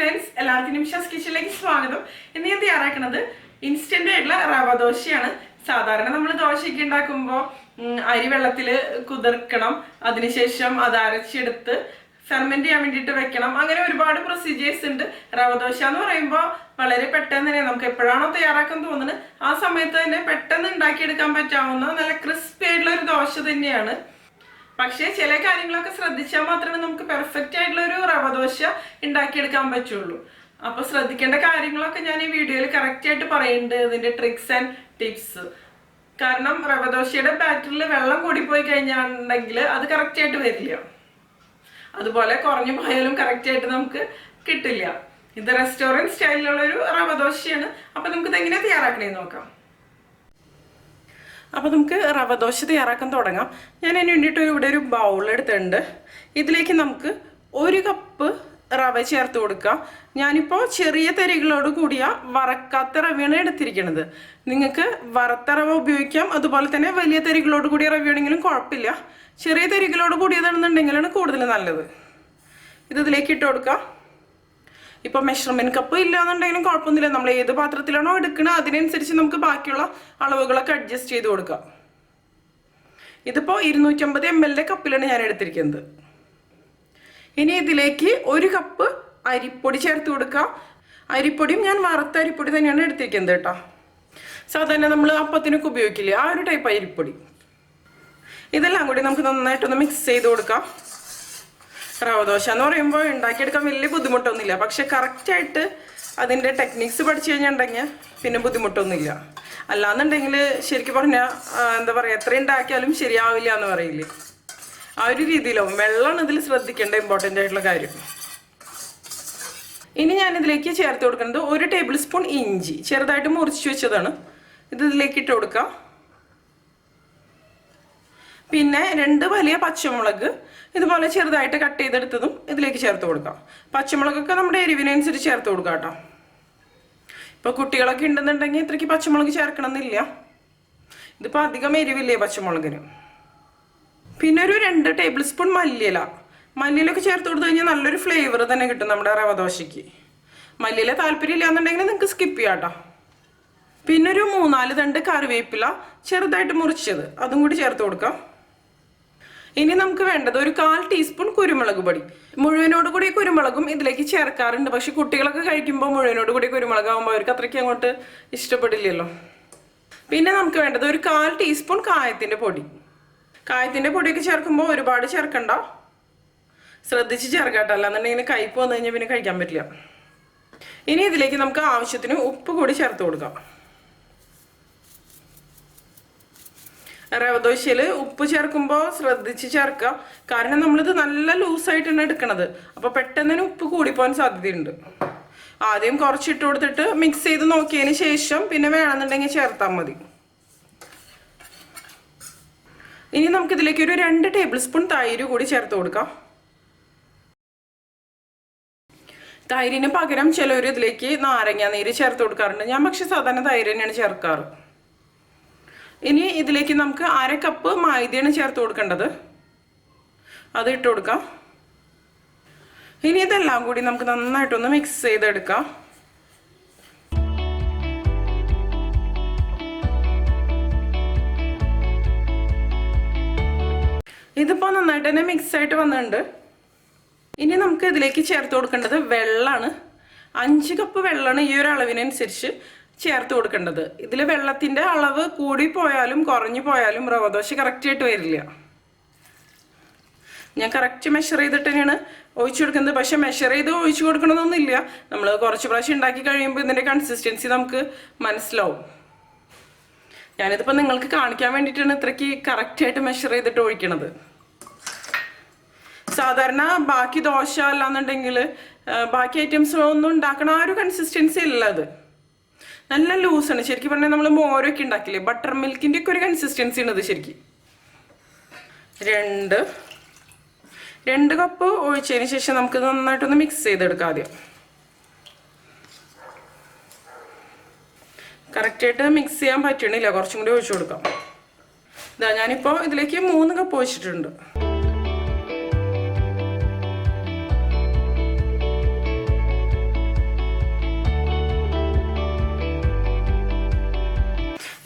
friends, എല്ലാവർക്കും nimshaskitchenലേക്ക് സ്വാഗതം. ഇന്ന് ഞാൻ തയ്യാറാക്കുന്നത് ഇൻസ്റ്റന്റ് ആയിട്ടുള്ള റവ ദോശയാണ്. സാധാരണ നമ്മൾ ദോശയൊക്കെ ഉണ്ടാക്കുമ്പോൾ അരി വെള്ളത്തിൽ കുതിർക്കണം, അതിനുശേഷം അത് അരച്ചെടുത്ത് ഫെർമെന്റ് ചെയ്യാൻ വേണ്ടിയിട്ട് വെക്കണം. അങ്ങനെ ഒരുപാട് പ്രൊസീജിയേഴ്സ് ഉണ്ട്. റവ ദോശ എന്ന് പറയുമ്പോൾ വളരെ പെട്ടെന്ന് തന്നെ നമുക്ക് എപ്പോഴാണോ തയ്യാറാക്കാൻ തോന്നുന്നത് ആ സമയത്ത് തന്നെ പെട്ടെന്ന് ഉണ്ടാക്കിയെടുക്കാൻ പറ്റാവുന്ന നല്ല ക്രിസ്പി ആയിട്ടുള്ള ഒരു ദോശ തന്നെയാണ്. പക്ഷേ ചില കാര്യങ്ങളൊക്കെ ശ്രദ്ധിച്ചാൽ മാത്രമേ നമുക്ക് പെർഫെക്റ്റ് ആയിട്ടുള്ള ഒരു റവ ദോശ ഉണ്ടാക്കിയെടുക്കാൻ പറ്റുള്ളൂ. അപ്പോൾ ശ്രദ്ധിക്കേണ്ട കാര്യങ്ങളൊക്കെ ഞാൻ ഈ വീഡിയോയിൽ കറക്റ്റ് ആയിട്ട് പറയുന്നുണ്ട്, ഇതിന്റെ ട്രിക്സ് ആൻഡ് ടിപ്സ്. കാരണം റവ ദോശയുടെ ബാറ്ററിൽ വെള്ളം കൂടിപ്പോയി കഴിഞ്ഞാണെങ്കിൽ അത് കറക്റ്റ് ആയിട്ട് വരില്ല, അതുപോലെ കുറഞ്ഞു പോയാലും കറക്റ്റ് ആയിട്ട് നമുക്ക് കിട്ടില്ല. ഇത് റെസ്റ്റോറൻറ്റ് സ്റ്റൈലിലുള്ള ഒരു റവ ദോശയാണ്. അപ്പൊ നമുക്ക് ഇതെങ്ങനെ തയ്യാറാക്കണേന്ന് നോക്കാം. അപ്പോൾ നമുക്ക് റവ ദോശ തയ്യാറാക്കാൻ തുടങ്ങാം. ഞാൻ അതിന് വേണ്ടിയിട്ട് ഇവിടെ ഒരു ബൗൾ എടുത്തിട്ടുണ്ട്. ഇതിലേക്ക് നമുക്ക് 1 കപ്പ് റവ ചേർത്ത് കൊടുക്കാം. ഞാനിപ്പോൾ ചെറിയ തരികളോട് കൂടിയ വറക്കാത്ത റവയാണ് എടുത്തിരിക്കുന്നത്. നിങ്ങൾക്ക് വറുത്ത റവ ഉപയോഗിക്കാം, അതുപോലെ തന്നെ വലിയ തരികളോട് കൂടിയ റവയാണെങ്കിലും കുഴപ്പമില്ല. ചെറിയ തരികളോട് കൂടിയതാണെന്നുണ്ടെങ്കിലാണ് കൂടുതൽ നല്ലത്. ഇതിലേക്ക് ഇട്ട് കൊടുക്കാം. ഇപ്പോൾ മെഷർമെൻറ്റ് കപ്പ് ഇല്ലാന്നുണ്ടെങ്കിലും കുഴപ്പമൊന്നുമില്ല, നമ്മൾ ഏത് പാത്രത്തിലാണോ എടുക്കുന്നത് അതിനനുസരിച്ച് നമുക്ക് ബാക്കിയുള്ള അളവുകളൊക്കെ അഡ്ജസ്റ്റ് ചെയ്ത് കൊടുക്കാം. ഇതിപ്പോൾ 250 ml കപ്പിലാണ് ഞാൻ എടുത്തിരിക്കുന്നത്. ഇനി ഇതിലേക്ക് 1 കപ്പ് അരിപ്പൊടി ചേർത്ത് കൊടുക്കാം. അരിപ്പൊടിയും ഞാൻ വറുത്ത അരിപ്പൊടി തന്നെയാണ് എടുത്തിരിക്കുന്നത് കേട്ടോ. സാധാരണ നമ്മൾ അപ്പത്തിനൊക്കെ ഉപയോഗിക്കില്ലേ, ആ ഒരു ടൈപ്പ് അരിപ്പൊടി. ഇതെല്ലാം കൂടി നമുക്ക് നന്നായിട്ടൊന്ന് മിക്സ് ചെയ്ത് കൊടുക്കാം. റവ ദോശ എന്ന് പറയുമ്പോൾ ഉണ്ടാക്കിയെടുക്കാൻ വലിയ ബുദ്ധിമുട്ടൊന്നുമില്ല, പക്ഷെ കറക്റ്റായിട്ട് അതിൻ്റെ ടെക്നിക്സ് പഠിച്ചു കഴിഞ്ഞിട്ടുണ്ടെങ്കിൽ പിന്നെ ബുദ്ധിമുട്ടൊന്നുമില്ല. അല്ലാന്നുണ്ടെങ്കിൽ ശരിക്കും പറഞ്ഞാൽ എന്താ പറയുക, എത്ര ഉണ്ടാക്കിയാലും ശരിയാവില്ല എന്ന് പറയില്ലേ, ആ ഒരു രീതിയിലാവും. വെള്ളമാണ് ഇതിൽ ശ്രദ്ധിക്കേണ്ട ഇമ്പോർട്ടൻ്റ് ആയിട്ടുള്ള കാര്യം. ഇനി ഞാനിതിലേക്ക് ചേർത്ത് കൊടുക്കുന്നത് 1 ടേബിൾ സ്പൂൺ ഇഞ്ചി ചെറുതായിട്ട് മുറിച്ച് വെച്ചതാണ്. ഇത് ഇതിലേക്ക് ഇട്ട് കൊടുക്കാം. പിന്നെ 2 വലിയ പച്ചമുളക് ഇതുപോലെ ചെറുതായിട്ട് കട്ട് ചെയ്തെടുത്തതും ഇതിലേക്ക് ചേർത്ത് കൊടുക്കാം. പച്ചമുളകൊക്കെ നമ്മുടെ എരിവിനനുസരിച്ച് ചേർത്ത് കൊടുക്കാം കേട്ടോ. ഇപ്പോൾ കുട്ടികളൊക്കെ ഉണ്ടെന്നുണ്ടെങ്കിൽ ഇത്രയ്ക്ക് പച്ചമുളക് ചേർക്കണം എന്നില്ല. ഇതിപ്പോൾ അധികം എരിവില്ലേ പച്ചമുളകിന്. പിന്നെ ഒരു 2 ടേബിൾ സ്പൂൺ മല്ലിയിലൊക്കെ ചേർത്ത് കൊടുത്തു കഴിഞ്ഞാൽ നല്ലൊരു ഫ്ലേവർ തന്നെ കിട്ടും നമ്മുടെ റവ ദോശയ്ക്ക്. മല്ലിയില താല്പര്യം ഇല്ല എന്നുണ്ടെങ്കിൽ നിങ്ങൾക്ക് സ്കിപ്പ് ചെയ്യാം കേട്ടോ. പിന്നെ ഒരു 3-4 തണ്ട് കറിവേപ്പില ചെറുതായിട്ട് മുറിച്ചത് അതും കൂടി ചേർത്ത് കൊടുക്കാം. ഇനി നമുക്ക് വേണ്ടത് ഒരു 1/4 ടീസ്പൂൺ കുരുമുളക് പൊടി. മുഴുവനോട് കൂടി കുരുമുളകും ഇതിലേക്ക് ചേർക്കാറുണ്ട്, പക്ഷെ കുട്ടികളൊക്കെ കഴിക്കുമ്പോൾ മുഴുവനോട് കൂടി കുരുമുളകാകുമ്പോൾ അവർക്ക് അത്രയ്ക്ക് അങ്ങോട്ട് ഇഷ്ടപ്പെടില്ലല്ലോ. പിന്നെ നമുക്ക് വേണ്ടത് ഒരു 1/4 ടീസ്പൂൺ കായത്തിൻ്റെ പൊടി. കായത്തിൻ്റെ പൊടിയൊക്കെ ചേർക്കുമ്പോൾ ഒരുപാട് ചേർക്കണ്ട, ശ്രദ്ധിച്ച് ചേർക്കാട്ടോ, അല്ലാന്നുണ്ടെങ്കിൽ കയ്പ്പ് വന്നു കഴിഞ്ഞാൽ പിന്നെ കഴിക്കാൻ പറ്റില്ല. ഇനി ഇതിലേക്ക് നമുക്ക് ആവശ്യത്തിന് ഉപ്പ് കൂടി ചേർത്ത് കൊടുക്കാം. റവ ദോശയിൽ ഉപ്പ് ചേർക്കുമ്പോൾ ശ്രദ്ധിച്ച് ചേർക്കുക, കാരണം നമ്മളിത് നല്ല ലൂസായിട്ടാണ് എടുക്കണത്. അപ്പോൾ പെട്ടെന്ന് തന്നെ ഉപ്പ് കൂടിപ്പോകാൻ സാധ്യതയുണ്ട്. ആദ്യം കുറച്ചിട്ട് കൊടുത്തിട്ട് മിക്സ് ചെയ്ത് നോക്കിയതിന് ശേഷം പിന്നെ വേണമെന്നുണ്ടെങ്കിൽ ചേർത്താൽ മതി. ഇനി നമുക്കിതിലേക്ക് ഒരു 2 ടേബിൾ സ്പൂൺ തൈര് കൂടി ചേർത്ത് കൊടുക്കാം. തൈരിന് പകരം ചിലവർ ഇതിലേക്ക് നാരങ്ങ നീര് ചേർത്ത് കൊടുക്കാറുണ്ട്. ഞാൻ പക്ഷെ സാധാരണ തൈര് തന്നെയാണ് ചേർക്കാറ്. ഇനി ഇതിലേക്ക് നമുക്ക് 1/2 കപ്പ് മൈദയാണ് ചേർത്ത് കൊടുക്കേണ്ടത്, അത് ഇട്ട് കൊടുക്കാം. ഇനി ഇതെല്ലാം കൂടി നമുക്ക് നന്നായിട്ടൊന്ന് മിക്സ് ചെയ്തെടുക്കാം. ഇതിപ്പോൾ നന്നായിട്ട് തന്നെ മിക്സ് ആയിട്ട് വന്നിട്ടുണ്ട്. ഇനി നമുക്ക് ഇതിലേക്ക് ചേർത്ത് കൊടുക്കേണ്ടത് വെള്ളമാണ്. 5 കപ്പ് വെള്ളമാണ് ഈ ഒരു അളവിനനുസരിച്ച് ചേർത്ത് കൊടുക്കേണ്ടത്. ഇതിൽ വെള്ളത്തിൻ്റെ അളവ് കൂടി പോയാലും കുറഞ്ഞു പോയാലും റവ ദോശ കറക്റ്റായിട്ട് വരില്ല. ഞാൻ കറക്റ്റ് മെഷർ ചെയ്തിട്ട് തന്നെയാണ് ഒഴിച്ചു കൊടുക്കുന്നത്. പക്ഷെ മെഷർ ചെയ്ത് ഒഴിച്ചു കൊടുക്കണമെന്നൊന്നുമില്ല, നമ്മൾ കുറച്ച് പ്രാവശ്യം ഉണ്ടാക്കി കഴിയുമ്പോൾ ഇതിൻ്റെ കൺസിസ്റ്റൻസി നമുക്ക് മനസ്സിലാവും. ഞാനിതിപ്പോൾ നിങ്ങൾക്ക് കാണിക്കാൻ വേണ്ടിയിട്ടാണ് ഇത്രയ്ക്ക് കറക്റ്റായിട്ട് മെഷർ ചെയ്തിട്ട് ഒഴിക്കണത്. സാധാരണ ബാക്കി ദോശ അല്ലാന്നുണ്ടെങ്കിൽ ബാക്കി ഐറ്റംസ് ഒന്നും ഉണ്ടാക്കണ ആ ഒരു കൺസിസ്റ്റൻസി അല്ല, അത് നല്ല ലൂസാണ്. ശരിക്കും പറഞ്ഞാൽ നമ്മൾ മോരൊക്കെ ഉണ്ടാക്കില്ലേ, ബട്ടർ മിൽക്കിൻ്റെ ഒക്കെ ഒരു കൺസിസ്റ്റൻസി ആണ് ഇത് ശരിക്കും. 2 കപ്പ് ഒഴിച്ചതിന് ശേഷം നമുക്ക് നന്നായിട്ടൊന്ന് മിക്സ് ചെയ്തെടുക്കാം. ആദ്യം കറക്റ്റായിട്ട് മിക്സ് ചെയ്യാൻ പറ്റണില്ല, കുറച്ചും കൂടി ഒഴിച്ചു കൊടുക്കാം. ഇതാ ഞാനിപ്പോൾ ഇതിലേക്ക് 3 കപ്പ് ഒഴിച്ചിട്ടുണ്ട്.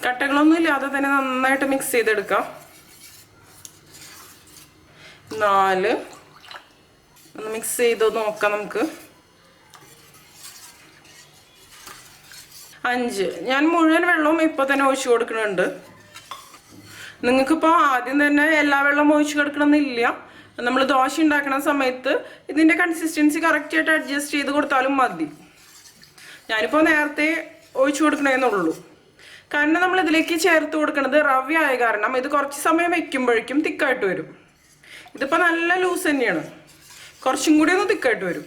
കട്ടകളൊന്നും ഇല്ലാതെ തന്നെ നന്നായിട്ട് മിക്സ് ചെയ്തെടുക്കാം. 4 ഒന്ന് മിക്സ് ചെയ്ത് നോക്കാം നമുക്ക്. 5 ഞാൻ മുഴുവൻ വെള്ളവും ഇപ്പോൾ തന്നെ ഒഴിച്ചു കൊടുക്കുന്നുണ്ട്. നിങ്ങൾക്കിപ്പോൾ ആദ്യം തന്നെ എല്ലാ വെള്ളവും ഒഴിച്ചു കൊടുക്കണമെന്നില്ല. നമ്മൾ ദോശ ഉണ്ടാക്കുന്ന സമയത്ത് ഇതിൻ്റെ കൺസിസ്റ്റൻസി കറക്റ്റായിട്ട് അഡ്ജസ്റ്റ് ചെയ്ത് കൊടുത്താലും മതി. ഞാനിപ്പോൾ നേരത്തെ ഒഴിച്ചു കൊടുക്കണമെന്നുള്ളൂ. കാരണം നമ്മൾ ഇതിലേക്ക് ചേർത്ത് കൊടുക്കുന്നത് റവ ആയ കാരണം ഇത് കുറച്ച് സമയം വെക്കുമ്പോഴേക്കും തിക്കായിട്ട് വരും. ഇതിപ്പോൾ നല്ല ലൂസ് തന്നെയാണ്, കുറച്ചും കൂടി ഒന്ന് തിക്കായിട്ട് വരും.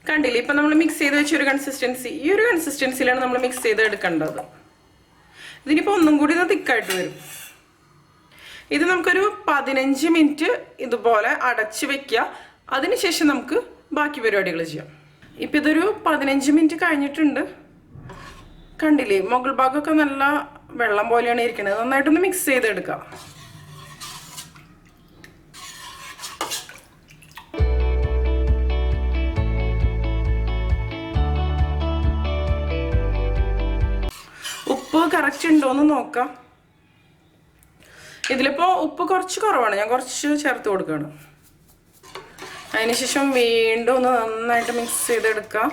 കണ്ടില്ലേ, ഇപ്പം നമ്മൾ മിക്സ് ചെയ്ത് വെച്ചൊരു കൺസിസ്റ്റൻസി, ഈ ഒരു കൺസിസ്റ്റൻസിയിലാണ് നമ്മൾ മിക്സ് ചെയ്ത് എടുക്കേണ്ടത്. ഇതിനിപ്പോൾ ഒന്നും കൂടി ഒന്ന് തിക്കായിട്ട് വരും. ഇത് നമുക്കൊരു 15 മിനിറ്റ് ഇതുപോലെ അടച്ച് വെക്കുക. അതിനുശേഷം നമുക്ക് ബാക്കി പരിപാടികൾ ചെയ്യാം. ഇപ്പം ഇതൊരു 15 മിനിറ്റ് കഴിഞ്ഞിട്ടുണ്ട്. കണ്ടില്ലേ, മുകൾ ഭാഗമൊക്കെ നല്ല വെള്ളം പോലെയാണ് ഇരിക്കുന്നത്. നന്നായിട്ടൊന്ന് മിക്സ് ചെയ്തെടുക്കാം. ഉപ്പ് കറക്റ്റ് ഉണ്ടോയെന്ന് നോക്കാം. ഇതിലിപ്പോൾ ഉപ്പ് കുറച്ച് കുറവാണ്, ഞാൻ കുറച്ച് ചേർത്ത് കൊടുക്കുകയാണ്. അതിനുശേഷം വീണ്ടും ഒന്ന് നന്നായിട്ട് മിക്സ് ചെയ്തെടുക്കാം.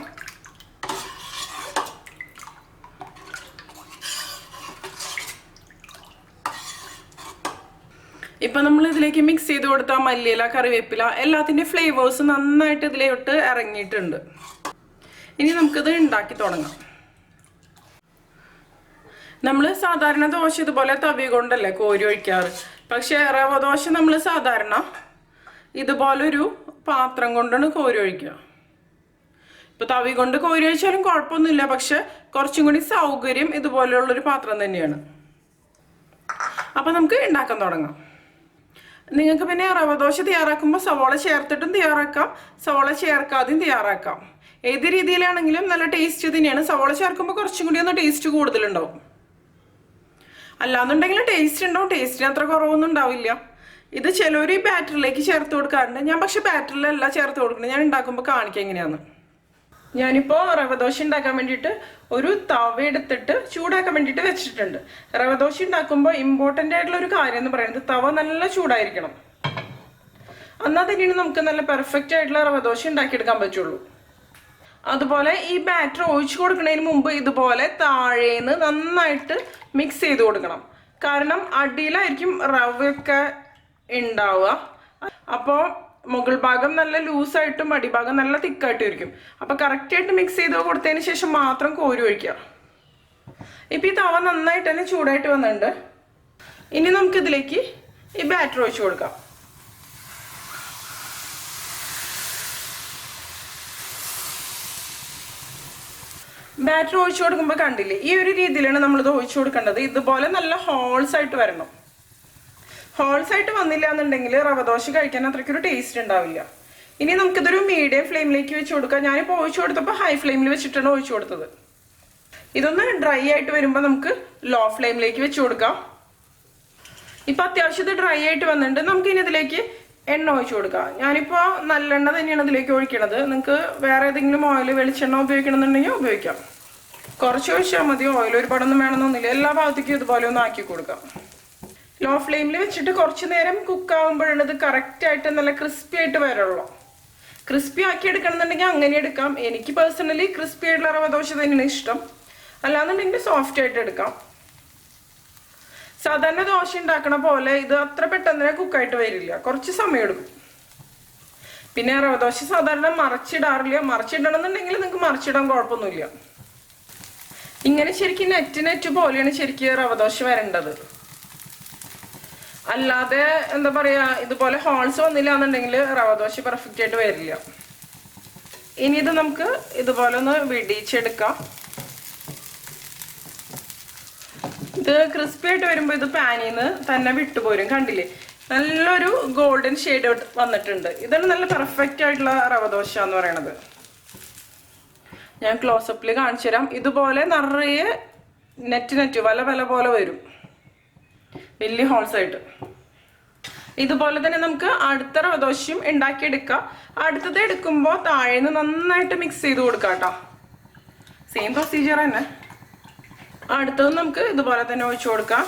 ഇപ്പം നമ്മൾ ഇതിലേക്ക് മിക്സ് ചെയ്ത് കൊടുത്ത മല്ലിയില, കറിവേപ്പില എല്ലാത്തിൻ്റെ ഫ്ലേവേഴ്സ് നന്നായിട്ട് ഇതിലോട്ട് ഇറങ്ങിയിട്ടുണ്ട്. ഇനി നമുക്കിത് ഉണ്ടാക്കി തുടങ്ങാം. നമ്മൾ സാധാരണ ദോശ ഇതുപോലെ തവി കൊണ്ടല്ലേ കോരി ഒഴിക്കാറ്. പക്ഷേ റവ ദോശ നമ്മൾ സാധാരണ ഇതുപോലൊരു പാത്രം കൊണ്ടാണ് കോരി ഒഴിക്കുക. ഇപ്പോൾ തവി കൊണ്ട് കോരി ഒഴിച്ചാലും കുഴപ്പമൊന്നുമില്ല, പക്ഷെ കുറച്ചും കൂടി സൗകര്യം ഇതുപോലെയുള്ളൊരു പാത്രം തന്നെയാണ്. അപ്പം നമുക്ക് ഉണ്ടാക്കാൻ തുടങ്ങാം. നിങ്ങൾക്ക് പിന്നെ റവ ദോശ തയ്യാറാക്കുമ്പോൾ സവോള ചേർത്തിട്ടും തയ്യാറാക്കാം, സവോള ചേർക്കാതെയും തയ്യാറാക്കാം. ഏത് രീതിയിലാണെങ്കിലും നല്ല ടേസ്റ്റ് തന്നെയാണ്. സവോള ചേർക്കുമ്പോൾ കുറച്ചും കൂടി ഒന്ന് ടേസ്റ്റ് കൂടുതലുണ്ടാവും. അല്ലാന്നുണ്ടെങ്കിൽ ടേസ്റ്റ് ഉണ്ടാവും, ടേസ്റ്റിന് അത്ര കുറവൊന്നും ഉണ്ടാവില്ല. ഇത് ചിലർ ഈ ബാറ്ററിലേക്ക് ചേർത്ത് കൊടുക്കാറുണ്ട്. ഞാൻ പക്ഷെ ബാറ്ററിലല്ല ചേർത്ത് കൊടുക്കുന്നത്, ഞാൻ ഉണ്ടാക്കുമ്പോൾ കാണിക്കാം എങ്ങനെയാന്ന്. ഞാനിപ്പോൾ റവ ദോശ ഉണ്ടാക്കാൻ വേണ്ടിയിട്ട് ഒരു തവ എടുത്തിട്ട് ചൂടാക്കാൻ വേണ്ടിയിട്ട് വെച്ചിട്ടുണ്ട്. റവ ദോശ ഉണ്ടാക്കുമ്പോൾ ഇമ്പോർട്ടൻ്റ് ആയിട്ടുള്ള ഒരു കാര്യം എന്ന് പറയുന്നത് തവ നല്ല ചൂടായിരിക്കണം. എന്നാൽ തന്നെയാണ് നമുക്ക് നല്ല പെർഫെക്റ്റ് ആയിട്ടുള്ള റവ ദോശ ഉണ്ടാക്കിയെടുക്കാൻ പറ്റുള്ളൂ. അതുപോലെ ഈ ബാറ്റർ ഒഴിച്ചു കൊടുക്കുന്നതിന് മുമ്പ് ഇതുപോലെ താഴേന്ന് നന്നായിട്ട് മിക്സ് ചെയ്ത് കൊടുക്കണം. കാരണം അടിയിലായിരിക്കും റവയൊക്കെ ഉണ്ടാവുക. അപ്പോൾ മുകൾ ഭാഗം നല്ല ലൂസായിട്ടും അടിഭാഗം നല്ല തിക്കായിട്ടും ഇരിക്കും. അപ്പോൾ കറക്റ്റായിട്ട് മിക്സ് ചെയ്ത് കൊടുത്തതിന് ശേഷം മാത്രം കോരി ഒഴിക്കുക. ഇപ്പം ഈ തവ നന്നായിട്ട് തന്നെ ചൂടായിട്ട് വന്നിട്ടുണ്ട്. ഇനി നമുക്കിതിലേക്ക് ഈ ബാറ്റർ ഒഴിച്ചു കൊടുക്കാം. ബാറ്റർ ഒഴിച്ചു കൊടുക്കുമ്പോൾ കണ്ടില്ലേ, ഈ ഒരു രീതിയിലാണ് നമ്മളിത് ഒഴിച്ചു കൊടുക്കേണ്ടത്. ഇതുപോലെ നല്ല ഹോൾസ് ആയിട്ട് വരണം. ഹോൾസ് ആയിട്ട് വന്നില്ല എന്നുണ്ടെങ്കിൽ റവ ദോശ കഴിക്കാൻ അത്രയ്ക്കൊരു ടേസ്റ്റ് ഉണ്ടാവില്ല. ഇനി നമുക്കിതൊരു മീഡിയം ഫ്ലെയിമിലേക്ക് വെച്ച് കൊടുക്കാം. ഞാനിപ്പോൾ ഒഴിച്ചു കൊടുത്തപ്പോൾ ഹൈ ഫ്ലെയിമിൽ വെച്ചിട്ടാണ് ഒഴിച്ചു കൊടുത്തത്. ഇതൊന്ന് ഡ്രൈ ആയിട്ട് വരുമ്പോൾ നമുക്ക് ലോ ഫ്ലെയിമിലേക്ക് വെച്ച് കൊടുക്കാം. ഇപ്പം അത്യാവശ്യം ഇത് ഡ്രൈ ആയിട്ട് വന്നിട്ടുണ്ട്. നമുക്ക് ഇനി ഇതിലേക്ക് എണ്ണ ഒഴിച്ചു കൊടുക്കാം. ഞാനിപ്പോൾ നല്ലെണ്ണ തന്നെയാണ് ഇതിലേക്ക് ഒഴിക്കണത്. നിങ്ങൾക്ക് വേറെ ഏതെങ്കിലും ഓയിൽ, വെളിച്ചെണ്ണ ഉപയോഗിക്കണമെന്നുണ്ടെങ്കിൽ ഉപയോഗിക്കാം. കുറച്ച് ഒഴിച്ചാൽ മതി, ഓയിൽ ഒരുപാടൊന്നും വേണമെന്നൊന്നുമില്ല. എല്ലാ ഭാഗത്തേക്കും ഇതുപോലെ ഒന്ന് ആക്കി കൊടുക്കാം. ലോ ഫ്ലെയിമിൽ വെച്ചിട്ട് കുറച്ച് നേരം കുക്കാവുമ്പോഴാണ് ഇത് കറക്റ്റായിട്ട് നല്ല ക്രിസ്പി ആയിട്ട് വരുള്ളൂ. ക്രിസ്പി ആക്കി എടുക്കണമെന്നുണ്ടെങ്കിൽ അങ്ങനെ എടുക്കാം. എനിക്ക് പേഴ്സണലി ക്രിസ്പി ആയിട്ടുള്ള റവ ദോശ തന്നെയാണ് ഇഷ്ടം. അല്ലാന്നുണ്ടെങ്കിൽ സോഫ്റ്റ് ആയിട്ട് എടുക്കാം. സാധാരണ ദോശ ഉണ്ടാക്കണ പോലെ ഇത് അത്ര പെട്ടെന്ന് കുക്കായിട്ട് വരില്ല, കുറച്ച് സമയം എടുക്കും. പിന്നെ റവ ദോശ സാധാരണ മറച്ചിടാറില്ല. മറച്ചിടണമെന്നുണ്ടെങ്കിൽ നിങ്ങൾക്ക് മറച്ചിടാൻ കുഴപ്പമൊന്നുമില്ല. ഇങ്ങനെ ശരിക്കും നെറ്റ് പോലെയാണ് ശരിക്കും റവ ദോശ വരേണ്ടത്. അല്ലാതെ എന്താ പറയുക, ഇതുപോലെ ഹോൾസ് വന്നില്ല എന്നുണ്ടെങ്കിൽ റവ ദോശ പെർഫെക്റ്റ് ആയിട്ട് വരില്ല. ഇനി ഇത് നമുക്ക് ഇതുപോലെ ഒന്ന് വിടിച്ചെടുക്കാം. ഇത് ക്രിസ്പി ആയിട്ട് വരുമ്പോൾ ഇത് പാനിൽ നിന്ന് തന്നെ വിട്ടുപോരും. കണ്ടില്ലേ, നല്ലൊരു ഗോൾഡൻ ഷെയ്ഡ് വന്നിട്ടുണ്ട്. ഇതാണ് നല്ല പെർഫെക്റ്റ് ആയിട്ടുള്ള റവ ദോശ എന്ന് പറയണത്. ഞാൻ ക്ലോസപ്പിൽ കാണിച്ചു തരാം. ഇതുപോലെ നിറയെ നെറ്റ് വല പോലെ വരും, വലിയ ഹോൾസ് ആയിട്ട്. ഇതുപോലെ തന്നെ നമുക്ക് അടുത്ത റവ ദോശയും ഉണ്ടാക്കിയെടുക്കാം. അടുത്തത് എടുക്കുമ്പോൾ താഴേന്ന് നന്നായിട്ട് മിക്സ് ചെയ്ത് കൊടുക്കാം കേട്ടോ. സെയിം പ്രൊസീജിയർ തന്നെ. അടുത്തത് നമുക്ക് ഇതുപോലെ തന്നെ ഒഴിച്ചു കൊടുക്കാം.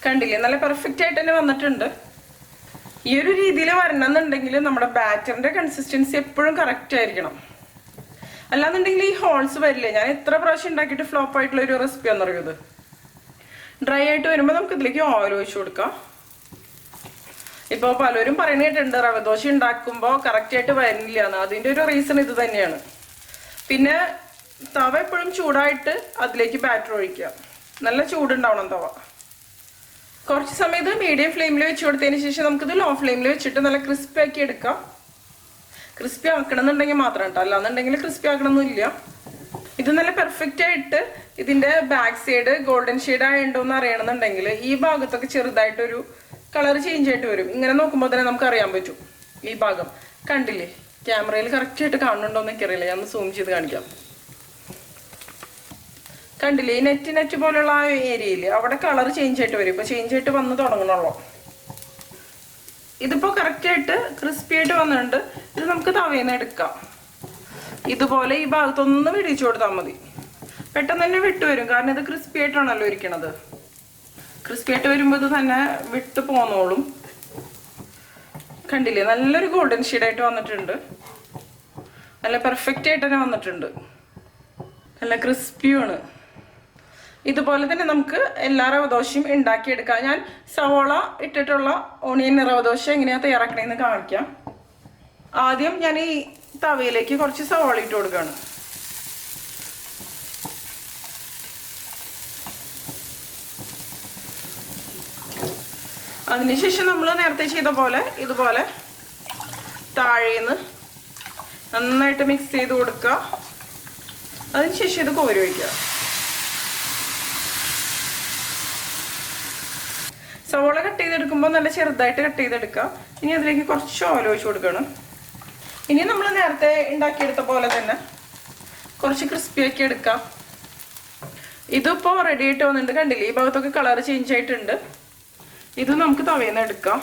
കണ്ടില്ലേ, നല്ല പെർഫെക്റ്റ് ആയിട്ട് തന്നെ വന്നിട്ടുണ്ട്. ഈ ഒരു രീതിയിൽ വരണമെന്നുണ്ടെങ്കിൽ നമ്മുടെ ബാറ്ററിന്റെ കൺസിസ്റ്റൻസി എപ്പോഴും കറക്റ്റ് ആയിരിക്കണം. അല്ലാന്നുണ്ടെങ്കിൽ ഈ ഹോൾസ് വരില്ലേ. ഞാൻ എത്ര പ്രാവശ്യം ഉണ്ടാക്കിയിട്ട് ഫ്ലോപ്പ് ആയിട്ടുള്ള ഒരു റെസിപ്പി എന്നറിയത്. ഡ്രൈ ആയിട്ട് വരുമ്പോൾ നമുക്ക് ഇതിലേക്ക് ഓയിൽ ഒഴിച്ചു കൊടുക്കാം. ഇപ്പോൾ പലരും പറയുന്നത് കേട്ടിട്ടുണ്ട് റവ ദോശ ഉണ്ടാക്കുമ്പോൾ കറക്റ്റ് ആയിട്ട് വരുന്നില്ല എന്ന്. അതിൻ്റെ ഒരു റീസൺ ഇത് തന്നെയാണ്. പിന്നെ തവ എപ്പോഴും ചൂടായിട്ട് അതിലേക്ക് ബാറ്റർ ഒഴിക്കുക. നല്ല ചൂടുണ്ടാവണം തവ. കുറച്ച് സമയത്ത് മീഡിയം ഫ്ലെയിമിൽ വെച്ച് കൊടുത്തതിന് ശേഷം നമുക്കിത് ലോ ഫ്ലെയിമിൽ വെച്ചിട്ട് നല്ല ക്രിസ്പി ആക്കി എടുക്കാം. ക്രിസ്പി ആക്കണമെന്നുണ്ടെങ്കിൽ മാത്രം കേട്ടോ, അല്ലാന്നുണ്ടെങ്കിൽ ക്രിസ്പി ആക്കണമെന്നില്ല. ഇത് നല്ല പെർഫെക്റ്റ് ആയിട്ട് ഇതിന്റെ ബാക്ക് സൈഡ് ഗോൾഡൻ ഷെയ്ഡ് ആയിട്ടുണ്ടോന്ന് അറിയണമെന്നുണ്ടെങ്കിൽ ഈ ഭാഗത്തൊക്കെ ചെറുതായിട്ടൊരു കളർ ചേഞ്ച് ആയിട്ട് വരും. ഇങ്ങനെ നോക്കുമ്പോൾ തന്നെ നമുക്ക് അറിയാൻ പറ്റും. ഈ ഭാഗം കണ്ടില്ലേ, ക്യാമറയിൽ കറക്റ്റ് ആയിട്ട് കാണുന്നുണ്ടോ എന്ന് എനിക്കറിയില്ല. ഞാൻ സൂം ചെയ്ത് കാണിക്കാം. കണ്ടില്ലേ, ഈ നെറ്റ് പോലുള്ള ആ ഏരിയയിൽ അവിടെ കളർ ചേഞ്ച് ആയിട്ട് വരും. ഇപ്പൊ ചേഞ്ച് ആയിട്ട് വന്ന് തുടങ്ങണുള്ളൂ. ഇതിപ്പോ കറക്റ്റ് ആയിട്ട് ക്രിസ്പി ആയിട്ട് വന്നിട്ടുണ്ട്. ഇത് നമുക്ക് തവേന്ന് എടുക്കാം. ഇതുപോലെ ഈ ഭാഗത്തൊന്ന് വിടിച്ചു കൊടുത്താൽ മതി. പെട്ടെന്ന് തന്നെ വിട്ടു വരും, കാരണം ഇത് ക്രിസ്പി ആയിട്ടാണല്ലോ ഇരിക്കണത്. ക്രിസ്പി ആയിട്ട് വരുമ്പോൾ ഇത് തന്നെ വിട്ട് പോന്നോളും. കണ്ടില്ലേ, നല്ലൊരു ഗോൾഡൻ ഷെയ്ഡായിട്ട് വന്നിട്ടുണ്ട്. നല്ല പെർഫെക്റ്റ് ആയിട്ട് തന്നെ വന്നിട്ടുണ്ട്. നല്ല ക്രിസ്പിയുമാണ്. ഇതുപോലെ തന്നെ നമുക്ക് എല്ലാ റവ ദോശയും ഉണ്ടാക്കിയെടുക്കാം. ഞാൻ സവോള ഇട്ടിട്ടുള്ള ഓണിയൻ റവ ദോശ എങ്ങനെയാണ് തയ്യാറാക്കണമെന്ന് കാണിക്കാം. ആദ്യം ഞാൻ ഈ തവയിലേക്ക് കുറച്ച് സവോള ഇട്ട് കൊടുക്കുകയാണ്. അതിനുശേഷം നമ്മൾ നേരത്തെ ചെയ്ത പോലെ ഇതുപോലെ താഴേന്ന് നന്നായിട്ട് മിക്സ് ചെയ്ത് കൊടുക്കുക. അതിനുശേഷം ഇത് കോരി വയ്ക്കുക. സവോള കട്ട് ചെയ്തെടുക്കുമ്പോൾ നല്ല ചെറുതായിട്ട് കട്ട് ചെയ്തെടുക്കുക. ഇനി അതിലേക്ക് കുറച്ച് ഓയിൽ ഒഴിച്ച് കൊടുക്കണം. ഇനി നമ്മൾ നേരത്തെ ഉണ്ടാക്കിയെടുത്ത പോലെ തന്നെ കുറച്ച് ക്രിസ്പി ആക്കി എടുക്കാം. ഇതിപ്പോൾ റെഡി ആയിട്ട് വന്നിട്ടുണ്ട്. കണ്ടില്ലേ, ഈ ഭാഗത്തൊക്കെ കളർ ചേഞ്ച് ആയിട്ടുണ്ട്. ഇത് നമുക്ക് തവേന്ന് എടുക്കാം.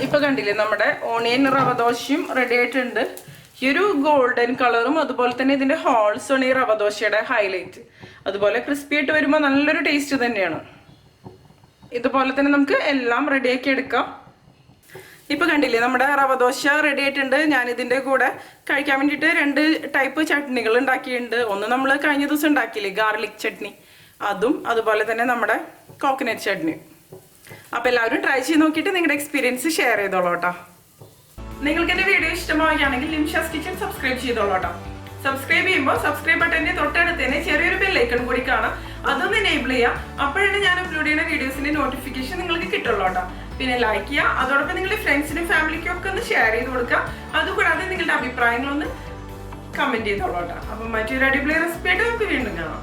ഇപ്പൊ കണ്ടില്ലേ, നമ്മുടെ ഓണിയൻ റവ ദോശയും റെഡി ആയിട്ടുണ്ട്. ഈ ഒരു ഗോൾഡൻ കളറും അതുപോലെ തന്നെ ഇതിന്റെ ഹോൾസ് ആണ് ഈ റവ ദോശയുടെ ഹൈലൈറ്റ്. അതുപോലെ ക്രിസ്പി ആയിട്ട് വരുമ്പോൾ നല്ലൊരു ടേസ്റ്റ് തന്നെയാണ്. ഇതുപോലെ തന്നെ നമുക്ക് എല്ലാം റെഡിയാക്കി എടുക്കാം. ഇപ്പൊ കണ്ടില്ലേ, നമ്മുടെ റവ ദോശ റെഡി ആയിട്ടുണ്ട്. ഞാൻ ഇതിന്റെ കൂടെ കഴിക്കാൻ വേണ്ടിയിട്ട് 2 ടൈപ്പ് ചട്നികൾ ഉണ്ടാക്കിയിട്ടുണ്ട്. ഒന്ന് നമ്മൾ കഴിഞ്ഞ ദിവസം ഉണ്ടാക്കിയില്ലേ, ഗാർലിക് ചട്നി, അതും അതുപോലെ തന്നെ നമ്മുടെ കോക്കനട്ട് ചട്നി. അപ്പൊ എല്ലാവരും ട്രൈ ചെയ്ത് നോക്കിയിട്ട് നിങ്ങളുടെ എക്സ്പീരിയൻസ് ഷെയർ ചെയ്തോളൂ കേട്ടോ. നിങ്ങൾക്ക് എന്റെ വീഡിയോ ഇഷ്ടമാവുകയാണെങ്കിൽ nimshaskitchen സബ്സ്ക്രൈബ് ചെയ്തോളൂ കേട്ടോ. സബ്സ്ക്രൈബ് ചെയ്യുമ്പോൾ സബ്സ്ക്രൈബ് ബട്ടന്റെ തൊട്ടടുത്ത് തന്നെ ചെറിയൊരു ബെല്ലൈക്കൺ കൂടി കാണാം. അതൊന്ന് എനേബിൾ ചെയ്യുക. അപ്പോഴാണ് ഞാൻ അപ്ലോഡ് ചെയ്യുന്ന വീഡിയോസിന്റെ നോട്ടിഫിക്കേഷൻ നിങ്ങൾക്ക് കിട്ടുള്ളൂ കേട്ടോ. പിന്നെ ലൈക്ക് ചെയ്യുക. അതോടൊപ്പം നിങ്ങളുടെ ഫ്രണ്ട്സിനും ഫാമിലിക്കും ഒക്കെ ഒന്ന് ഷെയർ ചെയ്ത് കൊടുക്കുക. അതുകൂടാതെ നിങ്ങളുടെ അഭിപ്രായങ്ങളൊന്ന് കമന്റ് ചെയ്തോളൂ കേട്ടോ. അപ്പം മറ്റൊരു അടിപൊളി റെസിപ്പി ആയിട്ട് നമുക്ക് വീണ്ടും കാണാം.